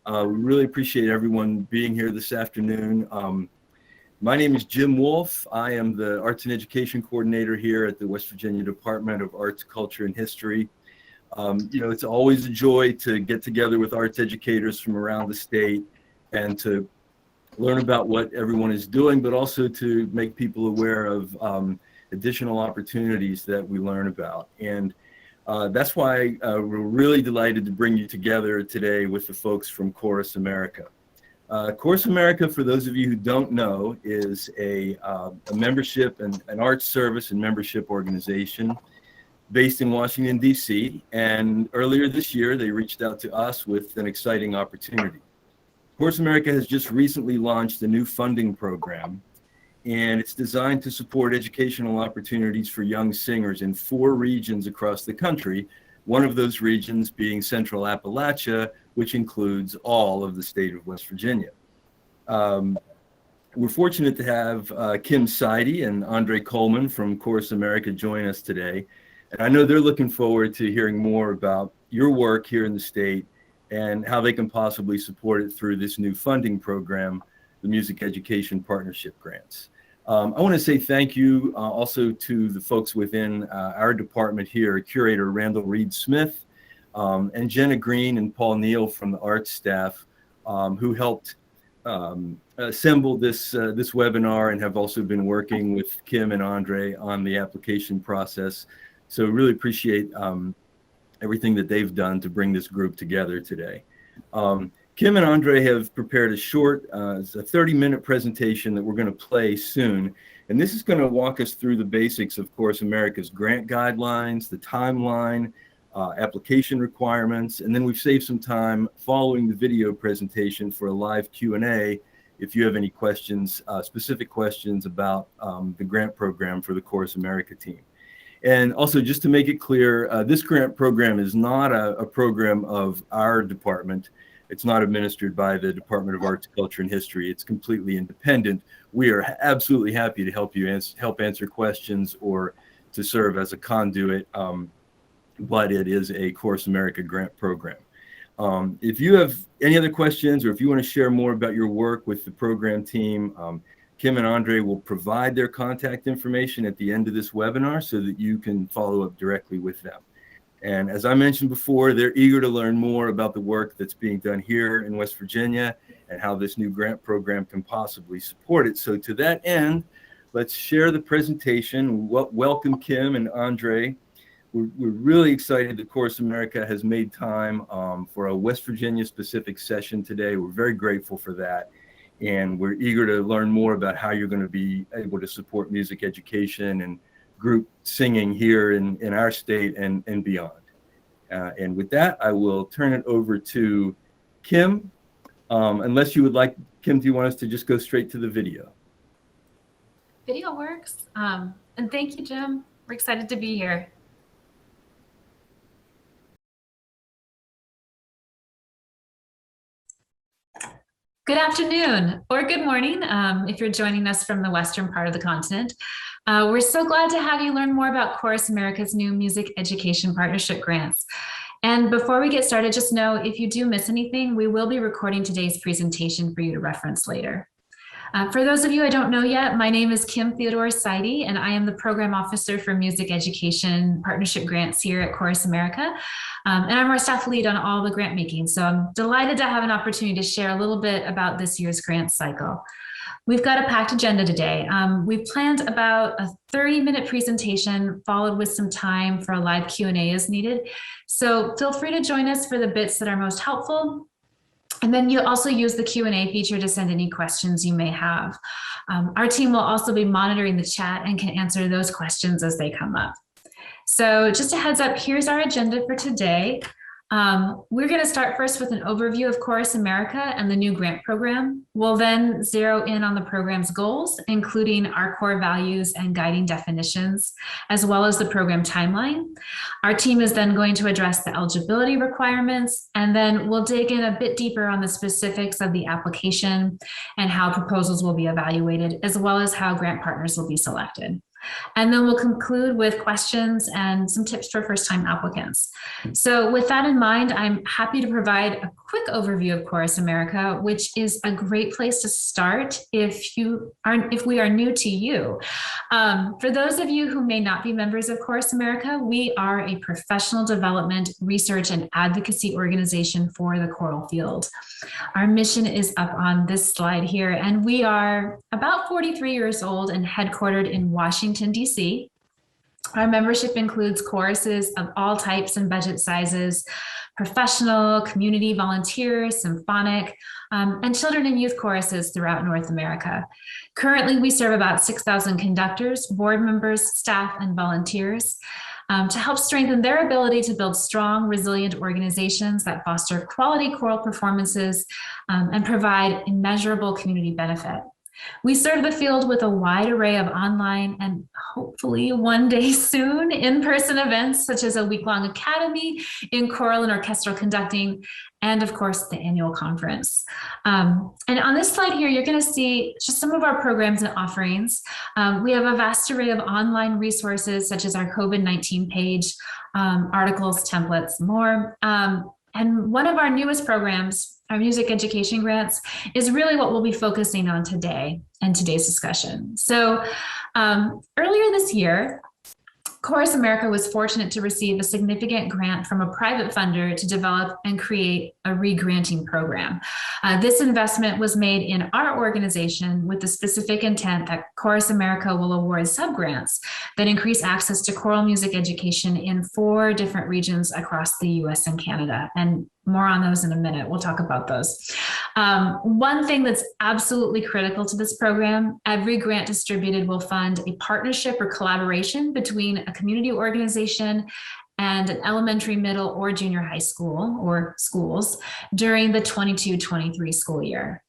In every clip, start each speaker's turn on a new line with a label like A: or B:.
A: We really appreciate everyone being here this afternoon. My name is Jim Wolf. I am the Arts and Education Coordinator here at the West Virginia Department of Arts, Culture, and History. It's always a joy to get together with arts educators from around the state and to learn about what everyone is doing, but also to make people aware of additional opportunities that we learn about. And that's why we're really delighted to bring you together today with the folks from ChorusAmerica. ChorusAmerica, for those of you who don't know, is a membership and an arts service and membership organization based in Washington, D.C. And earlier this year, they reached out to us with an exciting opportunity. ChorusAmerica has just recently launched a new funding program, and it's designed to support educational opportunities for young singers in 4 regions across the country, one of those regions being Central Appalachia, which includes all of the state of West Virginia. We're fortunate to have Kim Seide and Andre Coleman from ChorusAmerica join us today. And I know they're looking forward to hearing more about your work here in the state and how they can possibly support it through this new funding program, the Music Education Partnership Grants. I want to say thank you also to the folks within our department here, Curator Randall Reed-Smith, and Jenna Green and Paul Neal from the arts staff who helped assemble this webinar and have also been working with Kim and Andre on the application process. So really appreciate everything that they've done to bring this group together today. Kim and Andre have prepared a short, it's a 30-minute presentation that we're going to play soon. And this is going to walk us through the basics of ChorusAmerica's grant guidelines, the timeline, application requirements, and then we've saved some time following the video presentation for a live Q&A if you have any questions, specific questions about the grant program for the ChorusAmerica team. And also, just to make it clear, this grant program is not a program of our department. It's not administered by the Department of Arts, Culture, and History. It's completely independent. We are absolutely happy to help you answer questions or to serve as a conduit, but it is a ChorusAmerica grant program. If you have any other questions or if you want to share more about your work with the program team, Kim and Andre will provide their contact information at the end of this webinar so that you can follow up directly with them. And as I mentioned before, they're eager to learn more about the work that's being done here in West Virginia and how this new grant program can possibly support it. So to that end, let's share the presentation. Welcome, Kim and Andre. We're really excited that ChorusAmerica has made time for a West Virginia specific session today. We're very grateful for that. And we're eager to learn more about how you're going to be able to support music education and group singing here in our state and beyond. And with that, I will turn it over to Kim. Unless you would like, Kim, do you want us to just go straight to the video?
B: Video works. And thank you, Jim. We're excited to be here. Good afternoon or good morning if you're joining us from the western part of the continent. We're so glad to have you learn more about ChorusAmerica's new Music Education Partnership Grants. And before we get started, just know if you do miss anything, we will be recording today's presentation for you to reference later. For those of you I don't know yet, my name is Kim Theodore Seide, and I am the Program Officer for Music Education Partnership Grants here at ChorusAmerica. And I'm our staff lead on all the grant making. So I'm delighted to have an opportunity to share a little bit about this year's grant cycle. We've got a packed agenda today. We've planned about a 30-minute presentation followed with some time for a live Q&A as needed. So feel free to join us for the bits that are most helpful. And then you'll also use the Q&A feature to send any questions you may have. Our team will also be monitoring the chat and can answer those questions as they come up. So just a heads up, here's our agenda for today. We're going to start first with an overview of ChorusAmerica and the new grant program. We'll then zero in on the program's goals, including our core values and guiding definitions, as well as the program timeline. Our team is then going to address the eligibility requirements, and then we'll dig in a bit deeper on the specifics of the application and how proposals will be evaluated, as well as how grant partners will be selected. And then we'll conclude with questions and some tips for first-time applicants. So with that in mind, I'm happy to provide a quick overview of Chorus America, which is a great place to start if we are new to you. For those of you who may not be members of Chorus America, we are a professional development, research, and advocacy organization for the choral field. Our mission is up on this slide here, and we are about 43 years old and headquartered in Washington, D.C. Our membership includes choruses of all types and budget sizes, professional, community, volunteer, symphonic, and children and youth choruses throughout North America. Currently, we serve about 6,000 conductors, board members, staff, and volunteers to help strengthen their ability to build strong, resilient organizations that foster quality choral performances and provide immeasurable community benefit. We serve the field with a wide array of online and hopefully one day soon in-person events, such as a week-long academy in choral and orchestral conducting, and of course, the annual conference. And on this slide here, you're going to see just some of our programs and offerings. We have a vast array of online resources, such as our COVID-19 page, articles, templates, more. And one of our newest programs, our music education grants, is really what we'll be focusing on today and today's discussion. So earlier this year, Chorus America was fortunate to receive a significant grant from a private funder to develop and create a re-granting program. This investment was made in our organization with the specific intent that Chorus America will award subgrants that increase access to choral music education in 4 different regions across the US and Canada. And more on those in a minute. We'll talk about those. One thing that's absolutely critical to this program, every grant distributed will fund a partnership or collaboration between a community organization and an elementary, middle, or junior high school or schools during the 22-23 school year.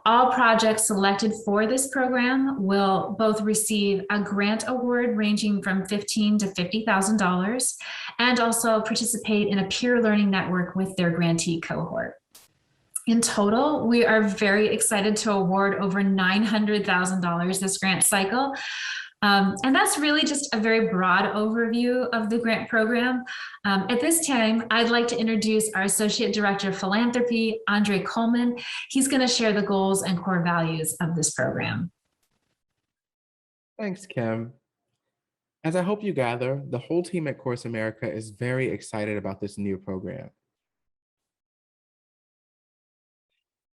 B: All projects selected for this program will both receive a grant award ranging from $15,000 to $50,000 and also participate in a peer learning network with their grantee cohort. In total, we are very excited to award over $900,000 this grant cycle. And that's really just a very broad overview of the grant program. At this time, I'd like to introduce our Associate Director of Philanthropy, Andre Coleman. He's going to share the goals and core values of this program.
C: Thanks, Kim. As I hope you gather, the whole team at Chorus America is very excited about this new program.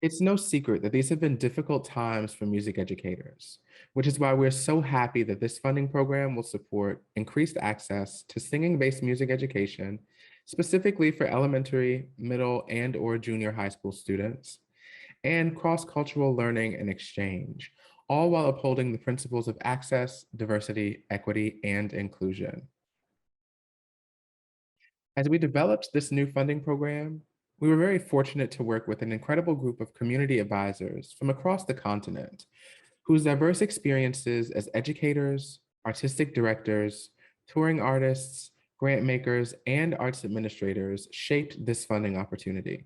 C: It's no secret that these have been difficult times for music educators, which is why we're so happy that this funding program will support increased access to singing-based music education, specifically for elementary, middle, and/or junior high school students, and cross-cultural learning and exchange, all while upholding the principles of access, diversity, equity, and inclusion. As we developed this new funding program, we were very fortunate to work with an incredible group of community advisors from across the continent, whose diverse experiences as educators, artistic directors, touring artists, grant makers, and arts administrators shaped this funding opportunity.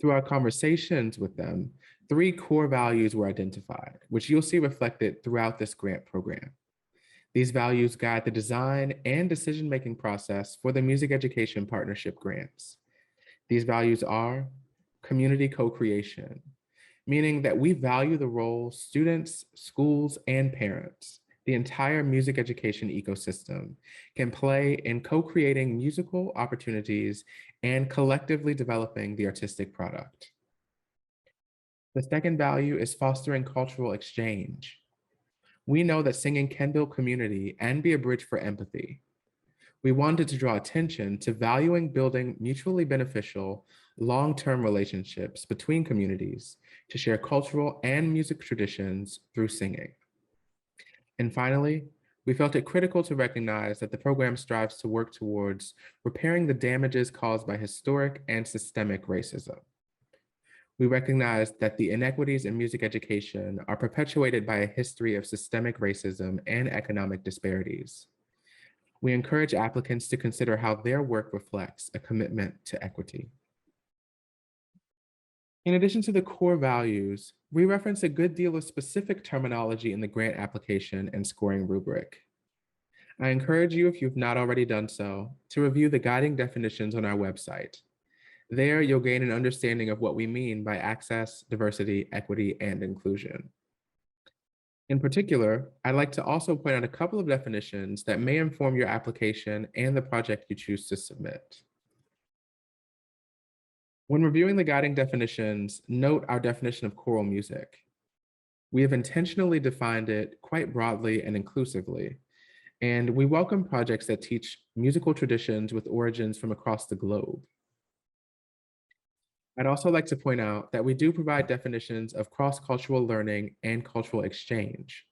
C: Through our conversations with them, 3 core values were identified, which you'll see reflected throughout this grant program. These values guide the design and decision-making process for the Music Education Partnership grants. These values are community co-creation, meaning that we value the role students, schools, and parents, the entire music education ecosystem, can play in co-creating musical opportunities and collectively developing the artistic product. The second value is fostering cultural exchange. We know that singing can build community and be a bridge for empathy. We wanted to draw attention to valuing building mutually beneficial, long-term relationships between communities to share cultural and music traditions through singing. And finally, we felt it critical to recognize that the program strives to work towards repairing the damages caused by historic and systemic racism. We recognize that the inequities in music education are perpetuated by a history of systemic racism and economic disparities. We encourage applicants to consider how their work reflects a commitment to equity. In addition to the core values, we reference a good deal of specific terminology in the grant application and scoring rubric. I encourage you, if you've not already done so, to review the guiding definitions on our website. There, you'll gain an understanding of what we mean by access, diversity, equity, and inclusion. In particular, I'd like to also point out a couple of definitions that may inform your application and the project you choose to submit. When reviewing the guiding definitions, note our definition of choral music. We have intentionally defined it quite broadly and inclusively, and we welcome projects that teach musical traditions with origins from across the globe. I'd also like to point out that we do provide definitions of cross-cultural learning and cultural exchange.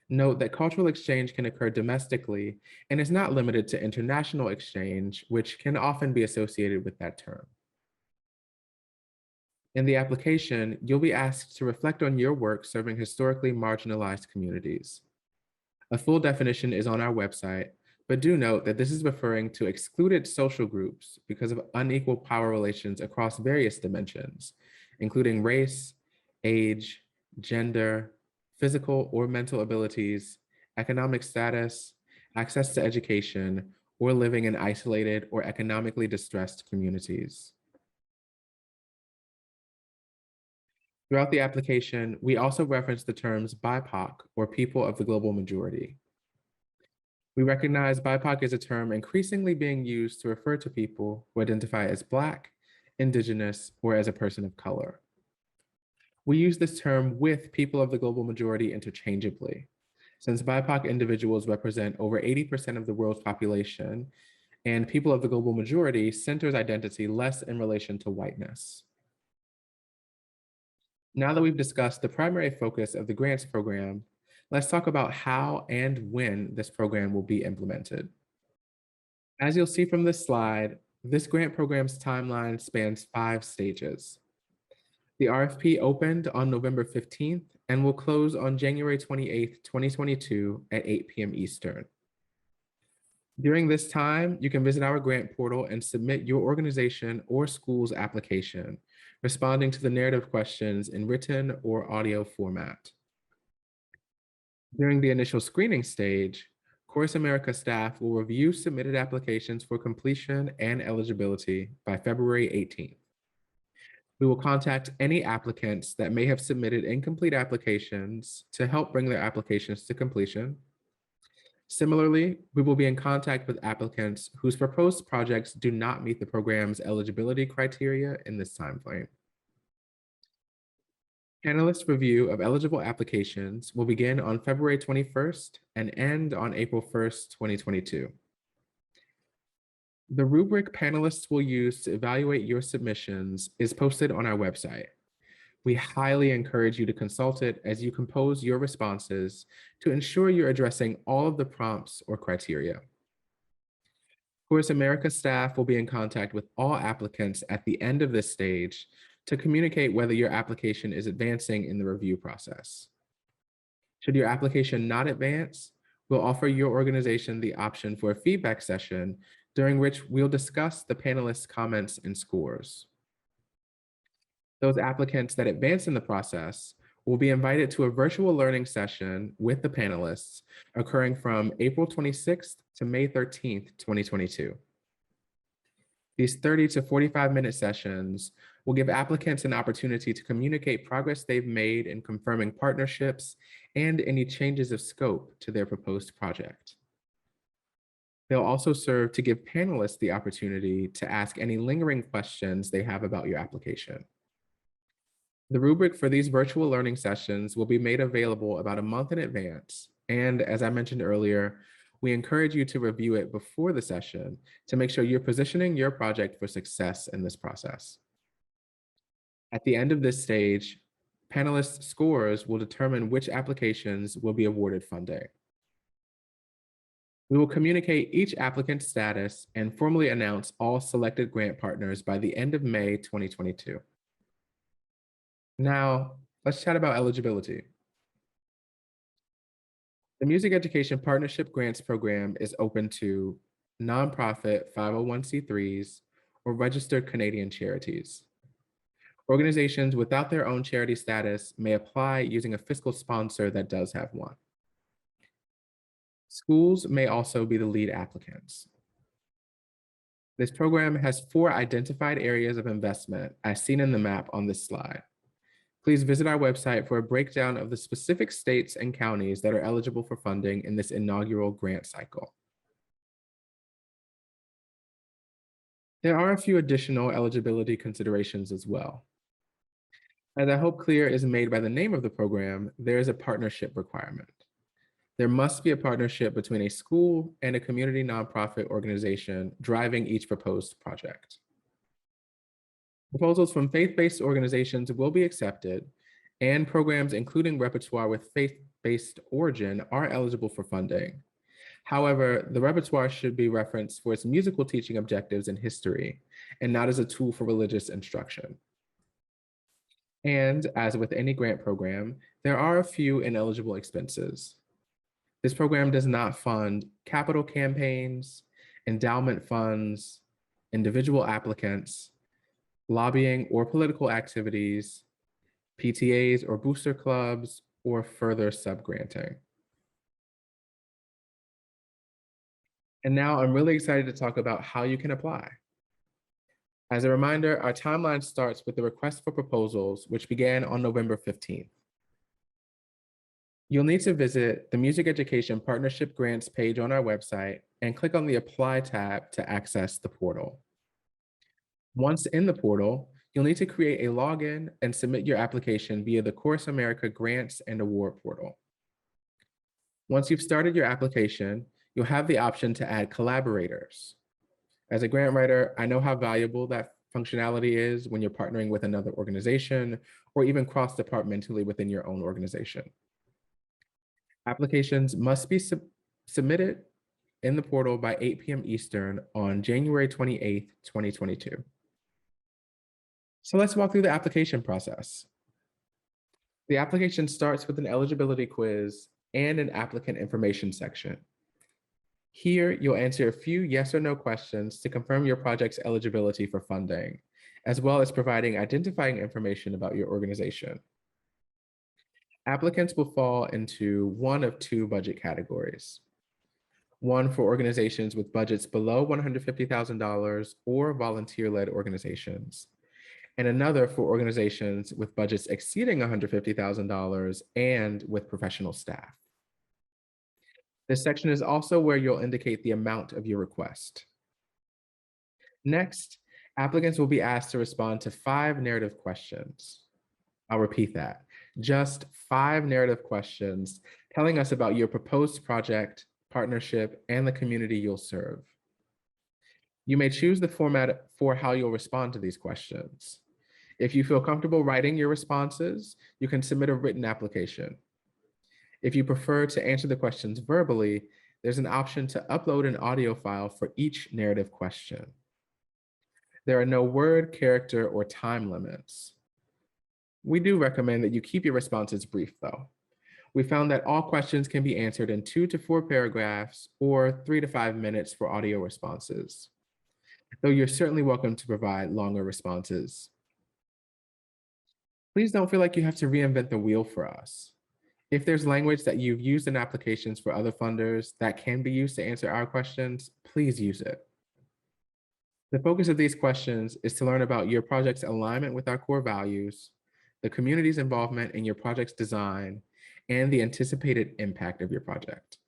C: Note that cultural exchange can occur domestically and is not limited to international exchange, which can often be associated with that term. In the application, you'll be asked to reflect on your work serving historically marginalized communities. A full definition is on our website, but do note that this is referring to excluded social groups because of unequal power relations across various dimensions, including race, age, gender, physical or mental abilities, economic status, access to education, or living in isolated or economically distressed communities. Throughout the application, we also reference the terms BIPOC, or people of the global majority. We recognize BIPOC is a term increasingly being used to refer to people who identify as Black, Indigenous, or as a person of color. We use this term with people of the global majority interchangeably, since BIPOC individuals represent over 80% of the world's population, and people of the global majority centers identity less in relation to whiteness. Now that we've discussed the primary focus of the grants program, let's talk about how and when this program will be implemented. As you'll see from this slide, this grant program's timeline spans 5 stages. The RFP opened on November 15th and will close on January 28th, 2022 at 8 p.m. Eastern. During this time, you can visit our grant portal and submit your organization or school's application, responding to the narrative questions in written or audio format. During the initial screening stage, ChorusAmerica staff will review submitted applications for completion and eligibility by February 18th. We will contact any applicants that may have submitted incomplete applications to help bring their applications to completion. Similarly, we will be in contact with applicants whose proposed projects do not meet the program's eligibility criteria in this timeframe. Panelist review of eligible applications will begin on February 21st and end on April 1st, 2022. The rubric panelists will use to evaluate your submissions is posted on our website. We highly encourage you to consult it as you compose your responses to ensure you're addressing all of the prompts or criteria. ChorusAmerica staff will be in contact with all applicants at the end of this stage to communicate whether your application is advancing in the review process. Should your application not advance, we'll offer your organization the option for a feedback session during which we'll discuss the panelists' comments and scores. Those applicants that advance in the process will be invited to a virtual learning session with the panelists occurring from April 26th to May 13th, 2022. These 30 to 45-minute sessions will give applicants an opportunity to communicate progress they've made in confirming partnerships and any changes of scope to their proposed project. They'll also serve to give panelists the opportunity to ask any lingering questions they have about your application. The rubric for these virtual learning sessions will be made available about a month in advance. And as I mentioned earlier, we encourage you to review it before the session to make sure you're positioning your project for success in this process. At the end of this stage, panelists' scores will determine which applications will be awarded funding. We will communicate each applicant's status and formally announce all selected grant partners by the end of May 2022. Now, let's chat about eligibility. The Music Education Partnership Grants Program is open to nonprofit 501c3s or registered Canadian charities. Organizations without their own charity status may apply using a fiscal sponsor that does have one. Schools may also be the lead applicants. This program has 4 identified areas of investment as seen in the map on this slide. Please visit our website for a breakdown of the specific states and counties that are eligible for funding in this inaugural grant cycle. There are a few additional eligibility considerations as well. As I hope clear is made by the name of the program, there is a partnership requirement. There must be a partnership between a school and a community nonprofit organization driving each proposed project. Proposals from faith-based organizations will be accepted, and programs including repertoire with faith-based origin are eligible for funding. However, the repertoire should be referenced for its musical teaching objectives and history, and not as a tool for religious instruction. And as with any grant program, there are a few ineligible expenses. This program does not fund capital campaigns, endowment funds, individual applicants, lobbying or political activities, PTAs or booster clubs, or further subgranting. And now I'm really excited to talk about how you can apply. As a reminder, our timeline starts with the request for proposals, which began on November 15th. You'll need to visit the Music Education Partnership Grants page on our website and click on the Apply tab to access the portal. Once in the portal, you'll need to create a login and submit your application via the ChorusAmerica Grants and Award portal. Once you've started your application, you'll have the option to add collaborators. As a grant writer, I know how valuable that functionality is when you're partnering with another organization or even cross-departmentally within your own organization. Applications must be submitted in the portal by 8 p.m. Eastern on January 28th, 2022. So let's walk through the application process. The application starts with an eligibility quiz and an applicant information section. Here, you'll answer a few yes or no questions to confirm your project's eligibility for funding, as well as providing identifying information about your organization. Applicants will fall into one of 2 budget categories. One for organizations with budgets below $150,000 or volunteer-led organizations, and another for organizations with budgets exceeding $150,000 and with professional staff. This section is also where you'll indicate the amount of your request. Next, applicants will be asked to respond to 5 narrative questions. I'll repeat that, just 5 narrative questions telling us about your proposed project, partnership, and the community you'll serve. You may choose the format for how you'll respond to these questions. If you feel comfortable writing your responses, you can submit a written application. If you prefer to answer the questions verbally, there's an option to upload an audio file for each narrative question. There are no word, character, or time limits. We do recommend that you keep your responses brief, though. We found that all questions can be answered in 2 to 4 paragraphs or 3 to 5 minutes for audio responses, though you're certainly welcome to provide longer responses. Please don't feel like you have to reinvent the wheel for us. If there's language that you've used in applications for other funders that can be used to answer our questions, please use it. The focus of these questions is to learn about your project's alignment with our core values, the community's involvement in your project's design, and the anticipated impact of your project.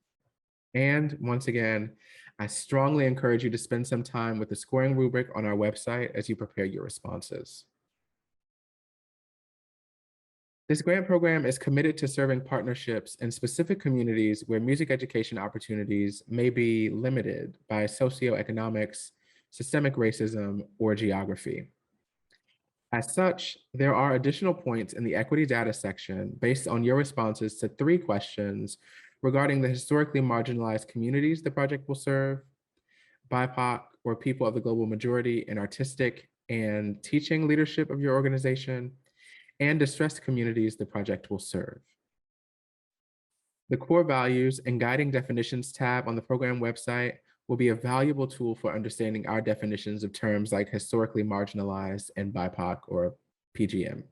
C: And once again, I strongly encourage you to spend some time with the scoring rubric on our website as you prepare your responses. This grant program is committed to serving partnerships in specific communities where music education opportunities may be limited by socioeconomics, systemic racism, or geography. As such, there are additional points in the equity data section based on your responses to 3 questions regarding the historically marginalized communities the project will serve, BIPOC or people of the global majority in artistic and teaching leadership of your organization, and distressed communities the project will serve. The core values and guiding definitions tab on the program website will be a valuable tool for understanding our definitions of terms like historically marginalized and BIPOC or PGM.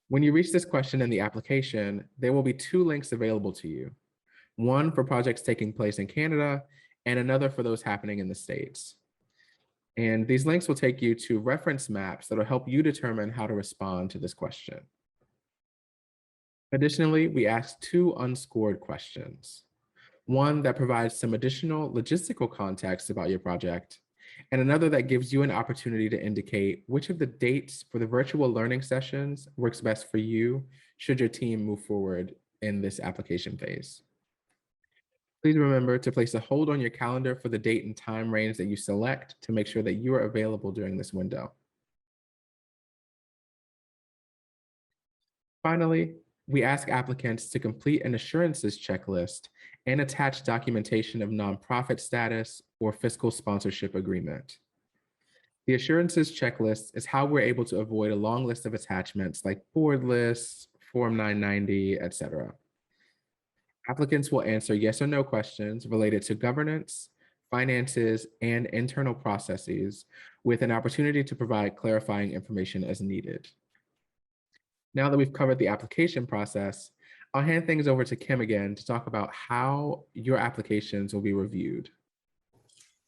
C: When you reach this question in the application, there will be 2 links available to you, one for projects taking place in Canada and another for those happening in the States. And these links will take you to reference maps that will help you determine how to respond to this question. Additionally, we asked 2 unscored questions. One that provides some additional logistical context about your project, and another that gives you an opportunity to indicate which of the dates for the virtual learning sessions works best for you should your team move forward in this application phase. Please remember to place a hold on your calendar for the date and time range that you select to make sure that you are available during this window. Finally, we ask applicants to complete an assurances checklist and attach documentation of nonprofit status or fiscal sponsorship agreement. The assurances checklist is how we're able to avoid a long list of attachments like board lists, Form 990, etc. Applicants will answer yes or no questions related to governance, finances, and internal processes with an opportunity to provide clarifying information as needed. Now that we've covered the application process, I'll hand things over to Kim again to talk about how your applications will be reviewed.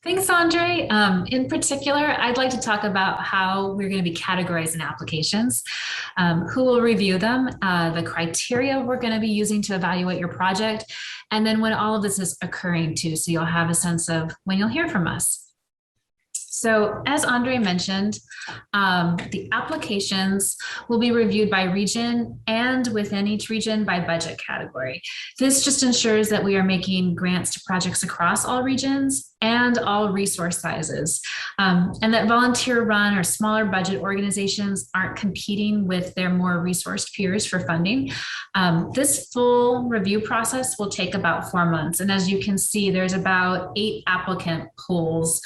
B: Thanks, Andre. In particular, I'd like to talk about how we're going to be categorizing applications, who will review them, the criteria we're going to be using to evaluate your project, and then when all of this is occurring too, so you'll have a sense of when you'll hear from us. So as Andre mentioned, the applications will be reviewed by region and within each region by budget category. This just ensures that we are making grants to projects across all regions and all resource sizes, and that volunteer run or smaller budget organizations aren't competing with their more resourced peers for funding. This full review process will take about 4 months. And as you can see, there's about 8 applicant pools,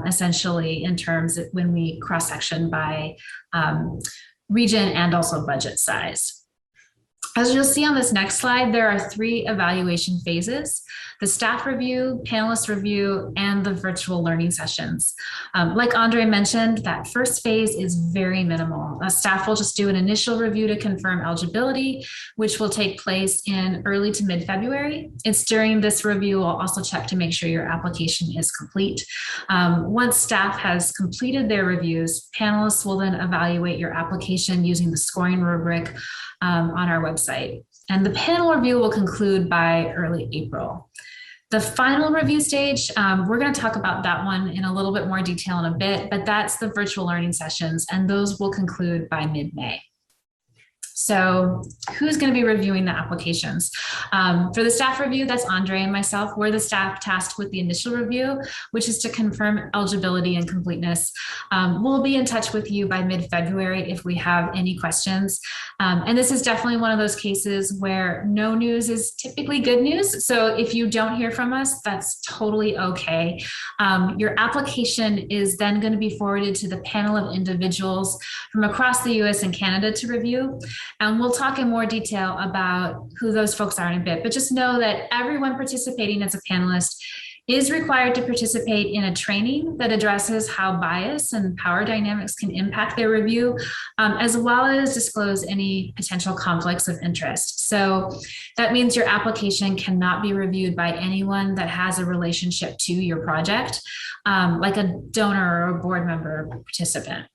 B: essentially in terms of when we cross-section by region and also budget size. As you'll see on this next slide, there are 3 evaluation phases: the staff review, panelist review, and the virtual learning sessions. Like Andre mentioned, that first phase is very minimal. Staff will just do an initial review to confirm eligibility, which will take place in early to mid-February. It's during this review, we'll also check to make sure your application is complete. Once staff has completed their reviews, panelists will then evaluate your application using the scoring rubric on our website. And the panel review will conclude by early April. The final review stage, we're going to talk about that one in a little bit more detail in a bit, but that's the virtual learning sessions, and those will conclude by mid-May. So who's going to be reviewing the applications? For the staff review, that's Andre and myself. We're the staff tasked with the initial review, which is to confirm eligibility and completeness. We'll be in touch with you by mid-February if we have any questions. And this is definitely one of those cases where no news is typically good news. So if you don't hear from us, that's totally okay. Your application is then going to be forwarded to the panel of individuals from across the US and Canada to review. And we'll talk in more detail about who those folks are in a bit, but just know that everyone participating as a panelist is required to participate in a training that addresses how bias and power dynamics can impact their review, as well as disclose any potential conflicts of interest. So that means your application cannot be reviewed by anyone that has a relationship to your project, like a donor or a board member or participant.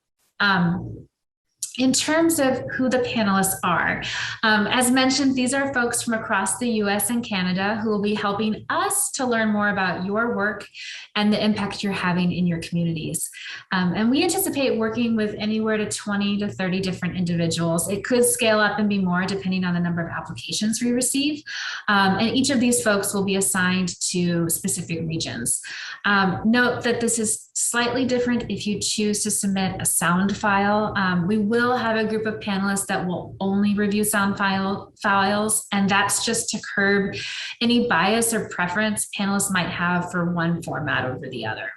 B: In terms of who the panelists are, as mentioned, these are folks from across the US and Canada who will be helping us to learn more about your work and the impact you're having in your communities. And we anticipate working with anywhere to 20 to 30 different individuals. It could scale up and be more depending on the number of applications we receive. And each of these folks will be assigned to specific regions. Note that this is slightly different if you choose to submit a sound file. We will have a group of panelists that will only review sound files, and that's just to curb any bias or preference panelists might have for one format over the other.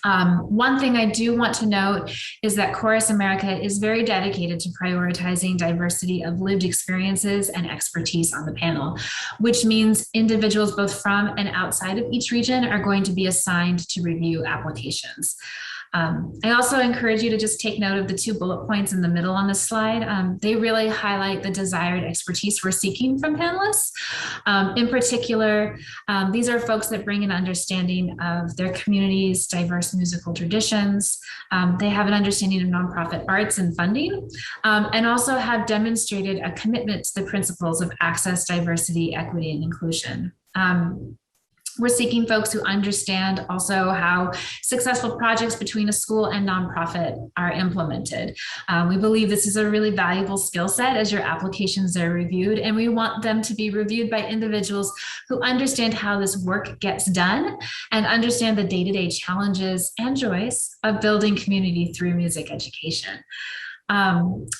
B: One thing I do want to note is that ChorusAmerica is very dedicated to prioritizing diversity of lived experiences and expertise on the panel, which means individuals both from and outside of each region are going to be assigned to review applications. I also encourage you to just take note of the 2 bullet points in the middle on this slide. They really highlight the desired expertise we're seeking from panelists. In particular, these are folks that bring an understanding of their community's diverse musical traditions. They have an understanding of nonprofit arts and funding, and also have demonstrated a commitment to the principles of access, diversity, equity, and inclusion. We're seeking folks who understand also how successful projects between a school and nonprofit are implemented. We believe this is a really valuable skill set as your applications are reviewed, and we want them to be reviewed by individuals who understand how this work gets done and understand the day-to-day challenges and joys of building community through music education.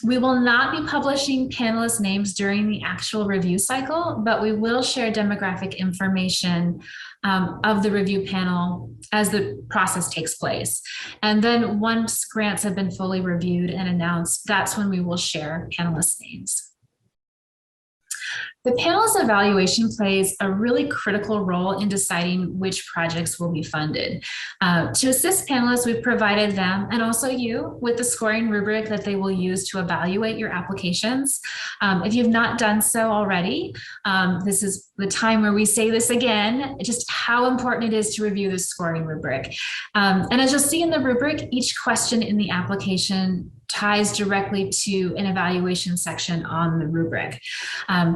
B: We will not be publishing panelist names during the actual review cycle, but we will share demographic information of the review panel as the process takes place. And then once grants have been fully reviewed and announced, that's when we will share panelist names. The panelist evaluation plays a really critical role in deciding which projects will be funded. To assist panelists, we've provided them, and also you, with the scoring rubric that they will use to evaluate your applications. If you've not done so already, this is the time where we say this again, just how important it is to review the scoring rubric. And as you'll see in the rubric, each question in the application ties directly to an evaluation section on the rubric.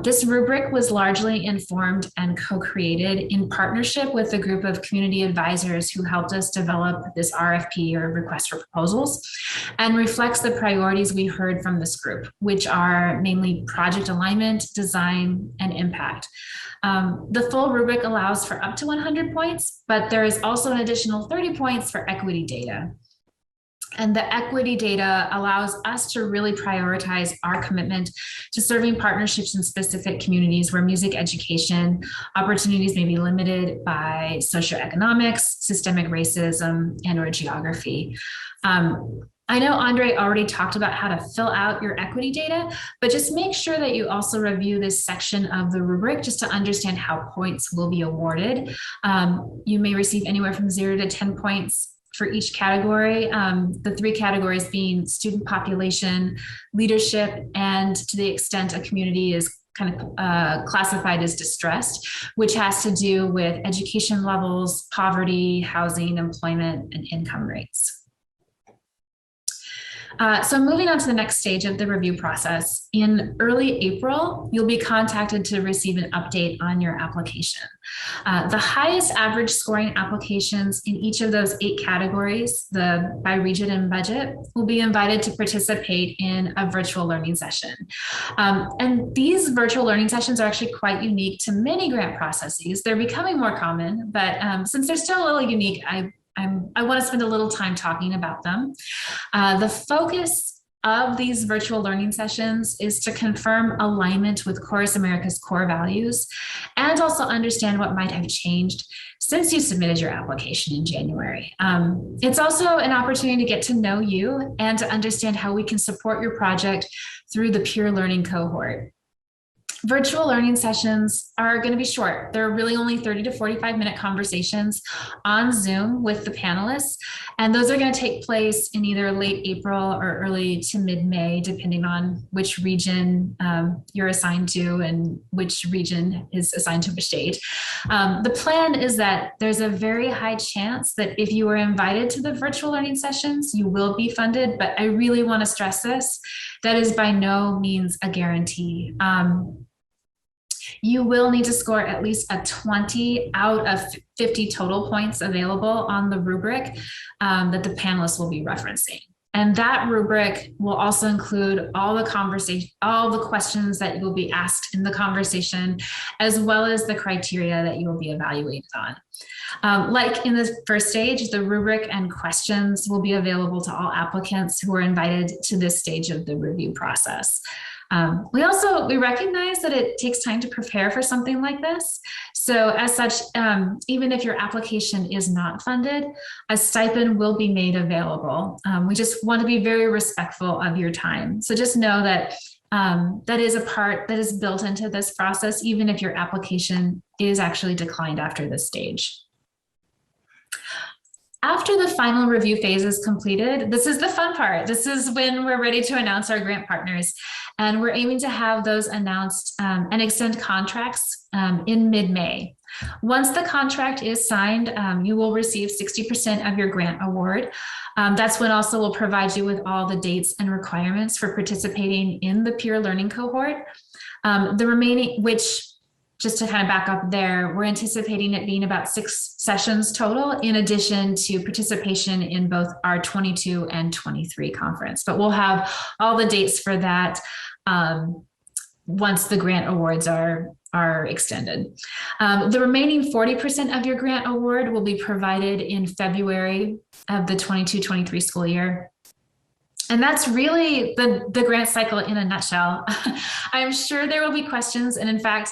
B: This rubric was largely informed and co-created in partnership with a group of community advisors who helped us develop this RFP, or request for proposals, and reflects the priorities we heard from this group, which are mainly project alignment, design, and impact. The full rubric allows for up to 100 points, but there is also an additional 30 points for equity data. And the equity data allows us to really prioritize our commitment to serving partnerships in specific communities where music education opportunities may be limited by socioeconomics, systemic racism, and or geography. I know Andre already talked about how to fill out your equity data, but just make sure that you also review this section of the rubric just to understand how points will be awarded. You may receive anywhere from 0 to 10 points for each category, the 3 categories being student population, leadership, and to the extent a community is kind of classified as distressed, which has to do with education levels, poverty, housing, employment, and income rates. So moving on to the next stage of the review process, in early April, you'll be contacted to receive an update on your application. The highest average scoring applications in each of those 8 categories, the by region and budget, will be invited to participate in a virtual learning session. And these virtual learning sessions are actually quite unique to many grant processes. They're becoming more common, but since they're still a little unique, I want to spend a little time talking about them. The focus of these virtual learning sessions is to confirm alignment with ChorusAmerica's core values and also understand what might have changed since you submitted your application in January. It's also an opportunity to get to know you and to understand how we can support your project through the peer learning cohort. Virtual learning sessions are going to be short. They're really only 30 to 45-minute conversations on Zoom with the panelists. And those are going to take place in either late April or early to mid-May, depending on which region you're assigned to and which region is assigned to which date. The plan is that there's a very high chance that if you are invited to the virtual learning sessions, you will be funded. But I really want to stress this. That is by no means a guarantee. You will need to score at least a 20 out of 50 total points available on the rubric that the panelists will be referencing. And that rubric will also include all the questions that you will be asked in the conversation, as well as the criteria that you will be evaluated on. Like in the first stage, the rubric and questions will be available to all applicants who are invited to this stage of the review process. We recognize that it takes time to prepare for something like this. So as such, even if your application is not funded, a stipend will be made available. We just want to be very respectful of your time. So just know that that is a part that is built into this process, even if your application is actually declined after this stage. After the final review phase is completed, this is the fun part. This is when we're ready to announce our grant partners. And we're aiming to have those announced and extend contracts in mid-May. Once the contract is signed, you will receive 60% of your grant award. That's when also we'll provide you with all the dates and requirements for participating in the peer learning cohort. The remaining, which just to kind of back up there, we're anticipating it being about 6 sessions total, in addition to participation in both our 22 and 23 conference. But we'll have all the dates for that once the grant awards are extended. The remaining 40% of your grant award will be provided in February of the 22-23 school year. And that's really the grant cycle in a nutshell. I'm sure there will be questions. And in fact,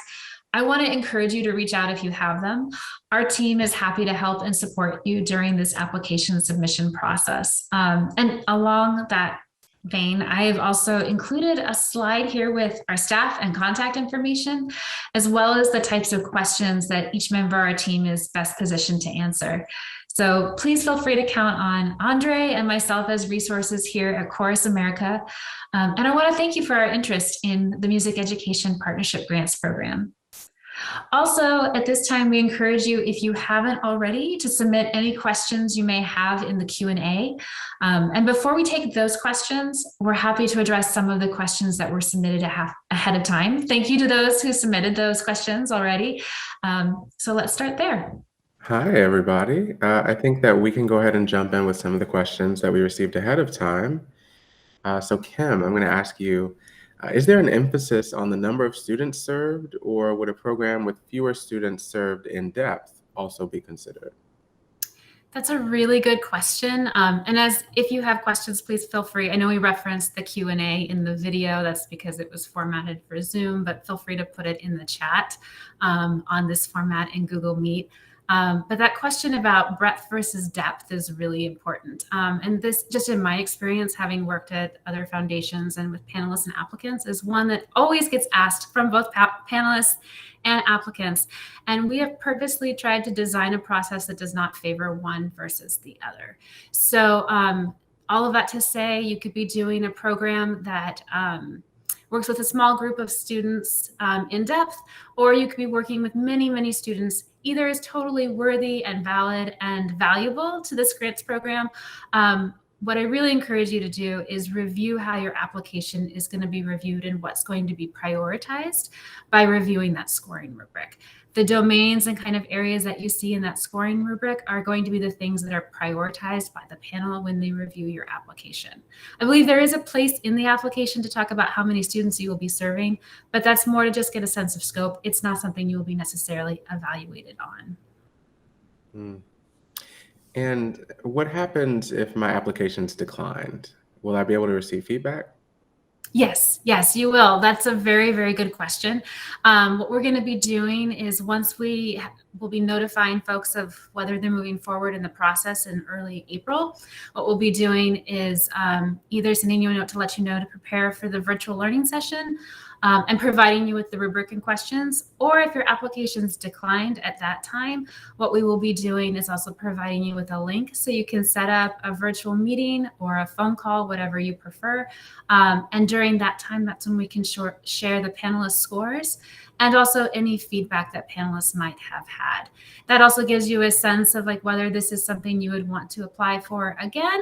B: I want to encourage you to reach out if you have them. Our team is happy to help and support you during this application submission process. And along that vein, I have also included a slide here with our staff and contact information, as well as the types of questions that each member of our team is best positioned to answer. So please feel free to count on Andre and myself as resources here at ChorusAmerica. And I want to thank you for our interest in the Music Education Partnership Grants Program. Also, at this time, we encourage you, if you haven't already, to submit any questions you may have in the Q&A. And before we take those questions, we're happy to address some of the questions that were submitted ahead of time. Thank you to those who submitted those questions already. So let's start there.
C: Hi, everybody. I think that we can go ahead and jump in with some of the questions that we received ahead of time. So Kim, I'm going to ask you, is there an emphasis on the number of students served, or would a program with fewer students served in depth also be considered?
D: That's a really good question. And if you have questions, please feel free. I know we referenced the Q&A in the video. That's because it was formatted for Zoom, but feel free to put it in the chat on this format in Google Meet. But that question about breadth versus depth is really important. And this, just in my experience, having worked at other foundations and with panelists and applicants, is one that always gets asked from both panelists and applicants. And we have purposely tried to design a process that does not favor one versus the other. So all of that to say, you could be doing a program that works with a small group of students in depth, or you could be working with many, many students. Either is totally worthy and valid and valuable to this grants program. What I really encourage you to do is review how your application is going to be reviewed and what's going to be prioritized by reviewing that scoring rubric. The domains and kind of areas that you see in that scoring rubric are going to be the things that are prioritized by the panel when they review your application. I believe there is a place in the application to talk about how many students you will be serving, but that's more to just get a sense of scope. It's not something you will be necessarily evaluated on.
C: And what happens if my application's declined? Will I be able to receive feedback?
D: Yes, you will. That's a very, very good question. What we're going to be doing is once we will be notifying folks of whether they're moving forward in the process in early April, what we'll be doing is either sending you a note to let you know to prepare for the virtual learning session and providing you with the rubric and questions, or if your application's declined at that time, what we will be doing is also providing you with a link so you can set up a virtual meeting or a phone call, whatever you prefer. And during that time, that's when we can share the panelist scores and also any feedback that panelists might have had. That also gives you a sense of like whether this is something you would want to apply for again,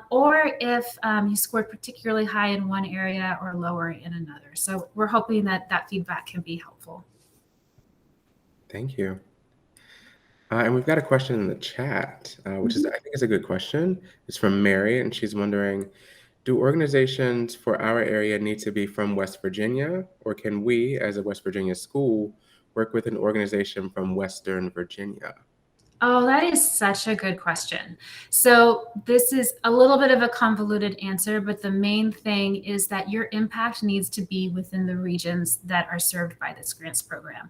D: or if you scored particularly high in one area or lower in another. So we're hoping that that feedback can be helpful.
C: Thank you. And we've got a question in the chat, which is, I think is a good question. It's from Mary, and she's wondering, do organizations for our area need to be from West Virginia, or can we, as a West Virginia school, work with an organization from Western Virginia?
D: Oh, that is such a good question. So this is a little bit of a convoluted answer, but the main thing is that your impact needs to be within the regions that are served by this grants program.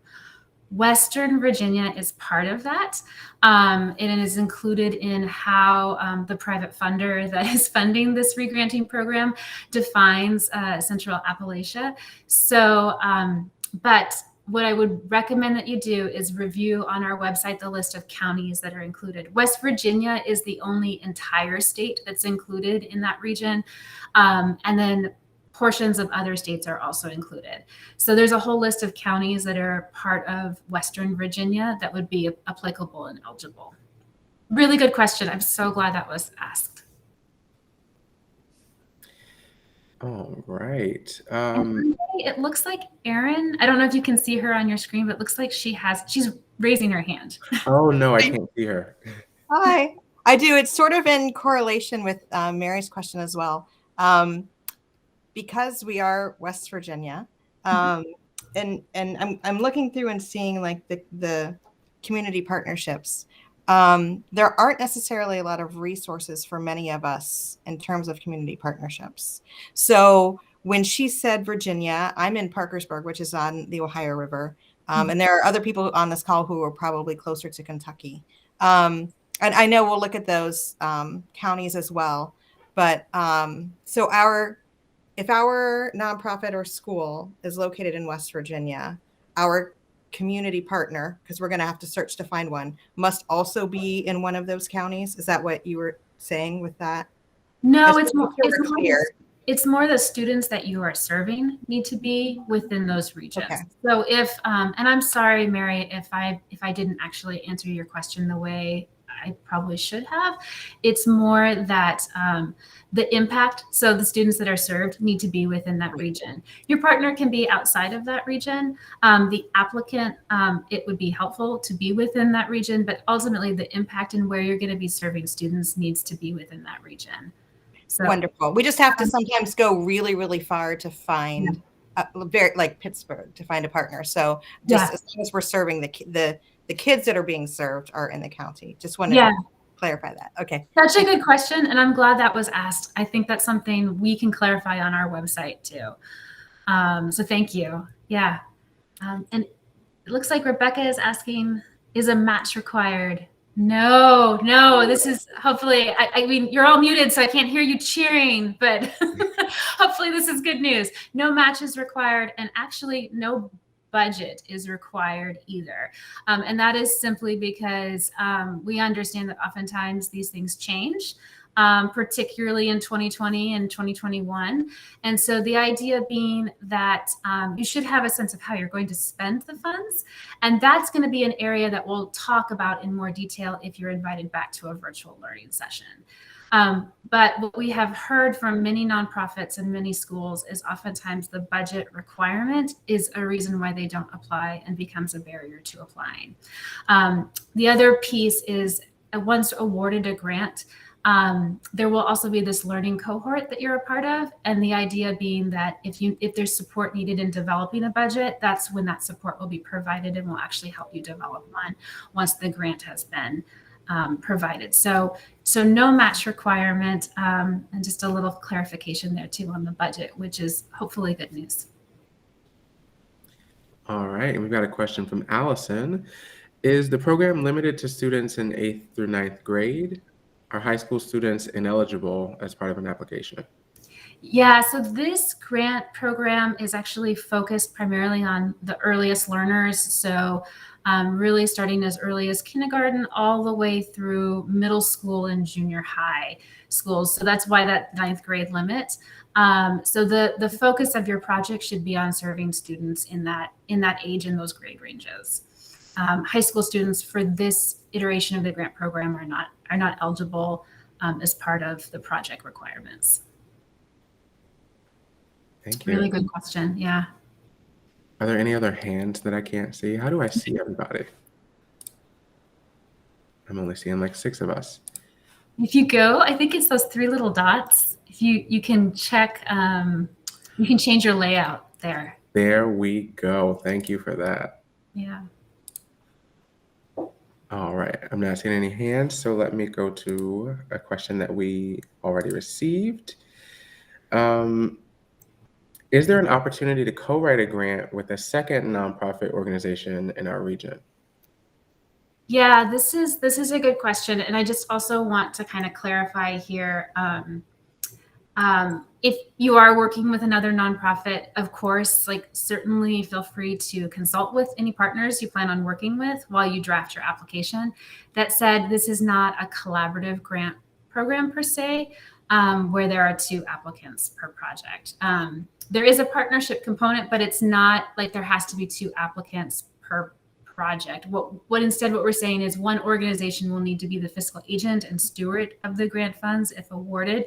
D: Western Virginia is part of that, and it is included in how the private funder that is funding this regranting program defines Central Appalachia. So, but what I would recommend that you do is review on our website the list of counties that are included. West Virginia is the only entire state that's included in that region. And then portions of other states are also included. So there's a whole list of counties that are part of Western Virginia that would be applicable and eligible. Really good question. I'm so glad that was asked.
C: All right.
D: It looks like Erin, I don't know if you can see her on your screen, but it looks like she's raising her hand.
C: Oh, no, I can't see her.
E: Hi, I do. It's sort of in correlation with Mary's question as well. Because we are West Virginia, and I'm looking through and seeing like the community partnerships. There aren't necessarily a lot of resources for many of us in terms of community partnerships. So when she said Virginia, I'm in Parkersburg, which is on the Ohio River. And there are other people on this call who are probably closer to Kentucky. And I know we'll look at those counties as well. But so if our nonprofit or school is located in West Virginia, our community partner, because we're going to have to search to find one, must also be in one of those counties. Is that what you were saying with that?
D: No, it's more the students that you are serving need to be within those regions.
E: Okay.
D: So if, and I'm sorry, Mary, if I didn't actually answer your question the way I probably should have, it's more that the impact, so the students that are served need to be within that region. Your partner can be outside of that region. The applicant, it would be helpful to be within that region, but ultimately the impact and where you're going to be serving students needs to be within that region. So,
E: wonderful. We just have to sometimes go really, really far to find, very like Pittsburgh, to find a partner. So just as long as we're serving the kids that are being served are in the county. Just wanted to clarify that. Okay.
D: Such a good question. And I'm glad that was asked. I think that's something we can clarify on our website too. So thank you. Yeah. And it looks like Rebecca is asking, is a match required? No, this is hopefully, I mean, you're all muted, so I can't hear you cheering, but hopefully this is good news. No match is required, and actually no budget is required either. And that is simply because we understand that oftentimes these things change, particularly in 2020 and 2021. And so the idea being that you should have a sense of how you're going to spend the funds. And that's going to be an area that we'll talk about in more detail if you're invited back to a virtual learning session. But what we have heard from many nonprofits and many schools is oftentimes the budget requirement is a reason why they don't apply and becomes a barrier to applying. The other piece is once awarded a grant, there will also be this learning cohort that you're a part of. And the idea being that if there's support needed in developing a budget, that's when that support will be provided and will actually help you develop one once the grant has been provided. So no match requirement, and just a little clarification there too on the budget, which is hopefully good news.
C: All right, and we've got a question from Allison. Is the program limited to students in 8th through 9th grade? Are high school students ineligible as part of an application?
D: Yeah, so this grant program is actually focused primarily on the earliest learners. So really starting as early as kindergarten all the way through middle school and junior high schools. So that's why that 9th grade limit. So the focus of your project should be on serving students in that age and those grade ranges. High school students for this iteration of the grant program are not eligible as part of the project requirements.
C: Thank you.
D: Really good question. Yeah.
C: Are there any other hands that I can't see? How do I see everybody? I'm only seeing like 6 of us.
D: If you go, I think it's those 3 little dots. If you can check, you can change your layout there.
C: There we go. Thank you for that.
D: Yeah.
C: All right, I'm not seeing any hands, so let me go to a question that we already received. Is there an opportunity to co-write a grant with a second nonprofit organization in our region?
D: Yeah, this is a good question, and I just also want to kind of clarify here. If you are working with another nonprofit, of course, like certainly feel free to consult with any partners you plan on working with while you draft your application. That said, this is not a collaborative grant program per se, where there are 2 applicants per project. There is a partnership component, but it's not like there has to be 2 applicants per project. What instead what we're saying is one organization will need to be the fiscal agent and steward of the grant funds if awarded.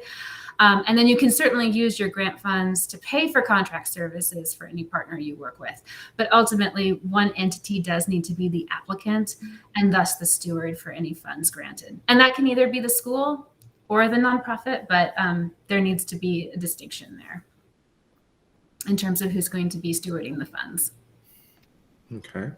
D: And then you can certainly use your grant funds to pay for contract services for any partner you work with. But ultimately, one entity does need to be the applicant and thus the steward for any funds granted. And that can either be the school or the nonprofit, but there needs to be a distinction there in terms of who's going to be stewarding the funds.
C: Okay.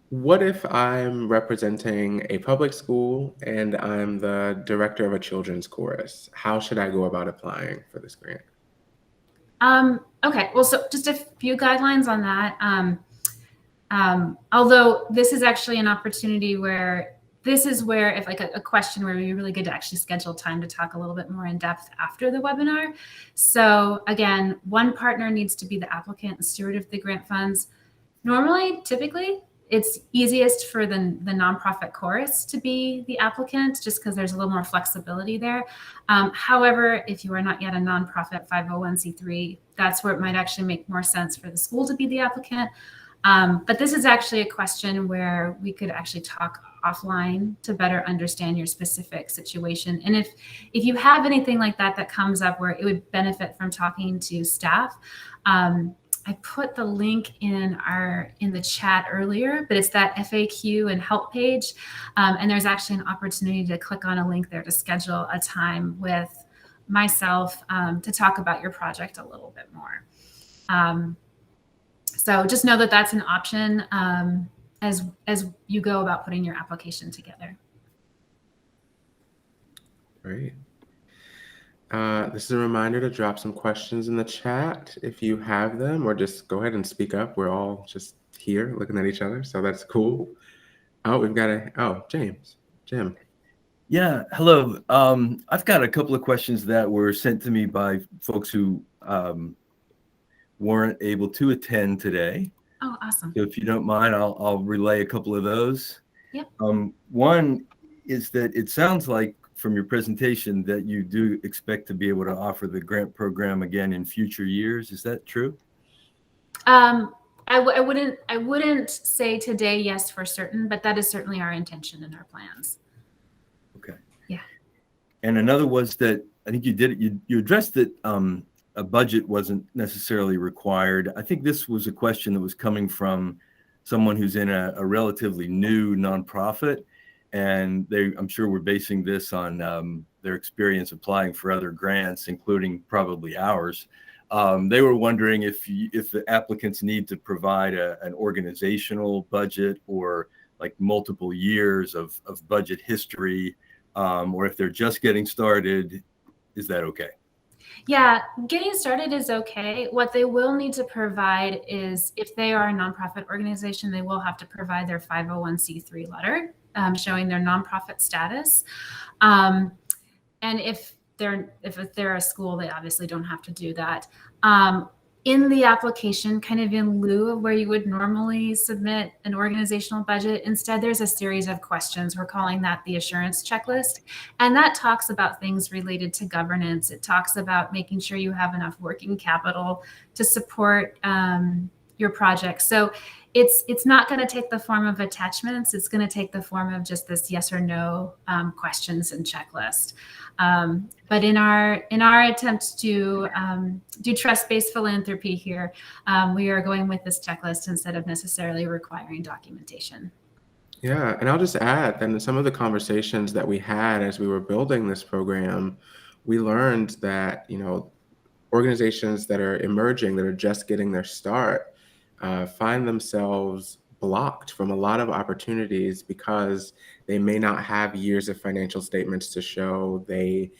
C: What if I'm representing a public school and I'm the director of a children's chorus? How should I go about applying for this grant?
D: Okay, well, so just a few guidelines on that. Although this is actually an opportunity where if like a question where it'd be really good to actually schedule time to talk a little bit more in depth after the webinar. So again, one partner needs to be the applicant and steward of the grant funds. Normally, typically, it's easiest for the nonprofit chorus to be the applicant just because there's a little more flexibility there. However, if you are not yet a nonprofit 501c3, that's where it might actually make more sense for the school to be the applicant. But this is actually a question where we could actually talk offline to better understand your specific situation. And if you have anything like that comes up where it would benefit from talking to staff, I put the link in the chat earlier, but it's that FAQ and help page. And there's actually an opportunity to click on a link there to schedule a time with myself to talk about your project a little bit more. So just know that that's an option as you go about putting your application together.
C: Great. This is a reminder to drop some questions in the chat if you have them, or just go ahead and speak up. We're all just here looking at each other, so that's cool. Oh, we've got Jim.
A: Yeah, hello. I've got a couple of questions that were sent to me by folks who weren't able to attend today.
D: Oh, awesome.
A: So if you don't mind, I'll relay a couple of those.
D: Yep.
A: One is that it sounds like from your presentation that you do expect to be able to offer the grant program again in future years. Is that true?
D: I wouldn't say today yes for certain, but that is certainly our intention and our plans.
A: Okay.
D: Yeah.
A: And another was that I think you addressed that a budget wasn't necessarily required. I think this was a question that was coming from someone who's in a relatively new nonprofit. And I'm sure we're basing this on their experience applying for other grants, including probably ours. They were wondering if the applicants need to provide an organizational budget or like multiple years of budget history, or if they're just getting started. Is that okay?
D: Yeah, getting started is okay. What they will need to provide is, if they are a nonprofit organization, they will have to provide their 501c3 letter showing their nonprofit status. And if they're a school, they obviously don't have to do that. In the application, kind of in lieu of where you would normally submit an organizational budget, instead there's a series of questions. We're calling that the assurance checklist. And that talks about things related to governance. It talks about making sure you have enough working capital to support your project. So it's not going to take the form of attachments. It's going to take the form of just this yes or no questions and checklist. But in our attempt to do trust-based philanthropy here, we are going with this checklist instead of necessarily requiring documentation.
C: Yeah, and I'll just add that in some of the conversations that we had as we were building this program, we learned that, organizations that are emerging, that are just getting their start, find themselves blocked from a lot of opportunities because they may not have years of financial statements to show. They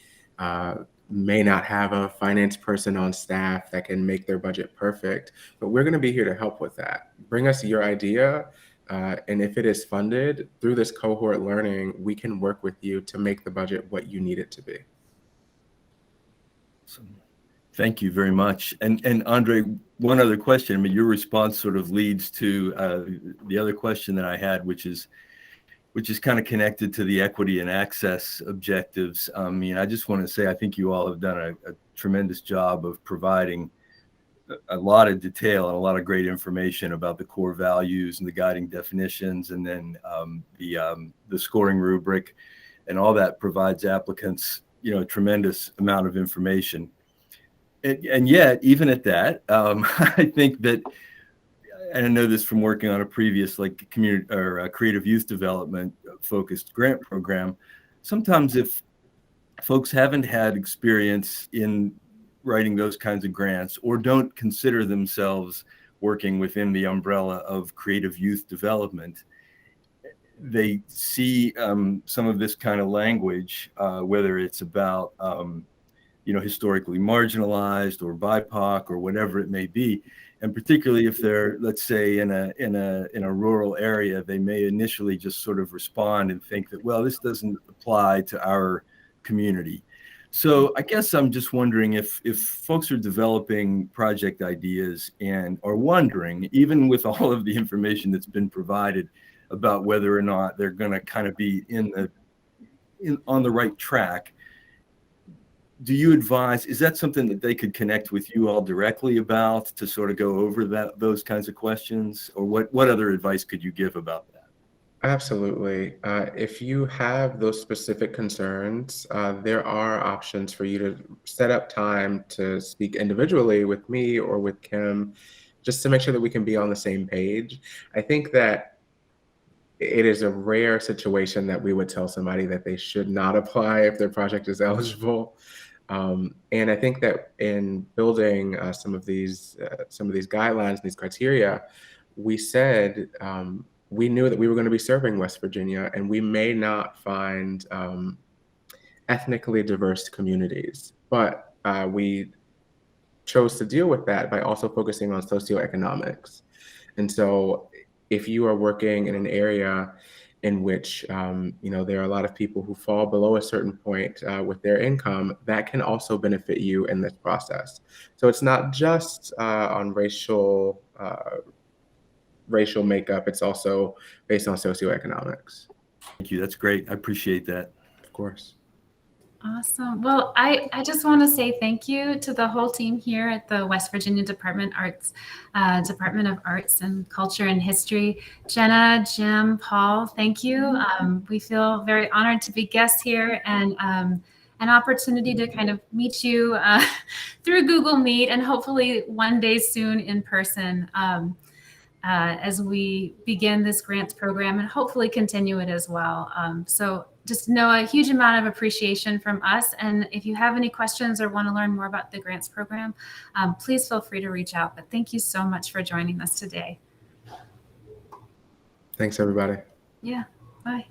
C: may not have a finance person on staff that can make their budget perfect, but we're going to be here to help with that. Bring us your idea, And if it is funded through this cohort learning, we can work with you to make the budget what you need it to be.
A: Thank you very much. And Andre, one other question. I mean, your response sort of leads to the other question that I had, which is kind of connected to the equity and access objectives. I mean, I just want to say, I think you all have done a tremendous job of providing a lot of detail and a lot of great information about the core values and the guiding definitions, and then the scoring rubric, and all that provides applicants, a tremendous amount of information. And yet, even at that, I think that, and I know this from working on a previous community or creative youth development focused grant program, sometimes if folks haven't had experience in writing those kinds of grants or don't consider themselves working within the umbrella of creative youth development, they see some of this kind of language, whether it's about historically marginalized or BIPOC or whatever it may be, and particularly if they're, let's say, in a rural area, they may initially just sort of respond and think that, well, this doesn't apply to our community. So I guess I'm just wondering if folks are developing project ideas and are wondering, even with all of the information that's been provided, about whether or not they're going to kind of be on the right track. Do you advise, is that something that they could connect with you all directly about to sort of go over those kinds of questions? Or what other advice could you give about that?
C: Absolutely. If you have those specific concerns, there are options for you to set up time to speak individually with me or with Kim, just to make sure that we can be on the same page. I think that it is a rare situation that we would tell somebody that they should not apply if their project is eligible. And I think that in building some of these guidelines, these criteria, we said we knew that we were going to be serving West Virginia, and we may not find ethnically diverse communities, but we chose to deal with that by also focusing on socioeconomics. And so if you are working in an area in which there are a lot of people who fall below a certain point with their income, that can also benefit you in this process. So it's not just on racial makeup, it's also based on socioeconomics.
A: Thank you. That's great. I appreciate that.
C: Of course.
D: Awesome. Well, I just want to say thank you to the whole team here at the West Virginia Department of Arts and Culture and History. Jenna, Jim, Paul, thank you. We feel very honored to be guests here, and an opportunity to kind of meet you through Google Meet, and hopefully one day soon in person as we begin this grants program and hopefully continue it as well. So just know a huge amount of appreciation from us. And if you have any questions or want to learn more about the grants program, please feel free to reach out. But thank you so much for joining us today.
C: Thanks, everybody.
D: Yeah, bye.